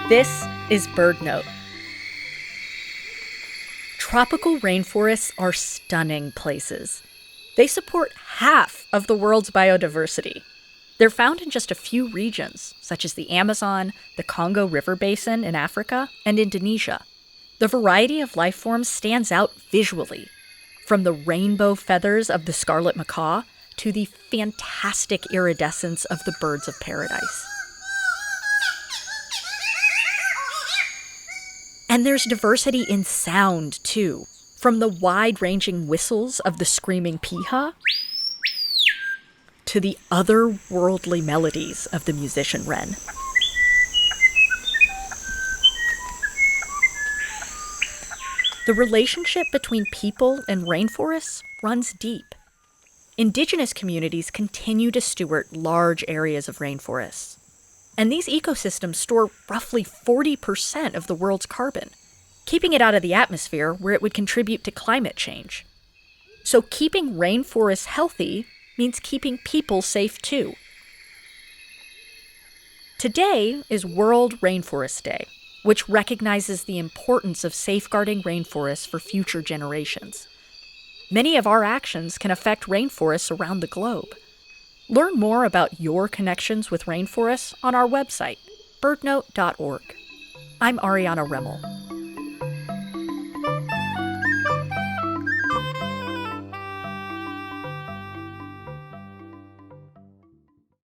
This is BirdNote. Tropical rainforests are stunning places. They support half of the world's biodiversity. They're found in just a few regions, such as the Amazon, the Congo River Basin in Africa, and Indonesia. The variety of life forms stands out visually, from the rainbow feathers of the scarlet macaw to the fantastic iridescence of the birds of paradise. And there's diversity in sound, too, from the wide-ranging whistles of the screaming piha to the otherworldly melodies of the musician wren. The relationship between people and rainforests runs deep. Indigenous communities continue to steward large areas of rainforests. And these ecosystems store roughly 40% of the world's carbon, keeping it out of the atmosphere where it would contribute to climate change. So keeping rainforests healthy means keeping people safe too. Today is World Rainforest Day, which recognizes the importance of safeguarding rainforests for future generations. Many of our actions can affect rainforests around the globe. Learn more about your connections with rainforests on our website, birdnote.org. I'm Ariana Remmel.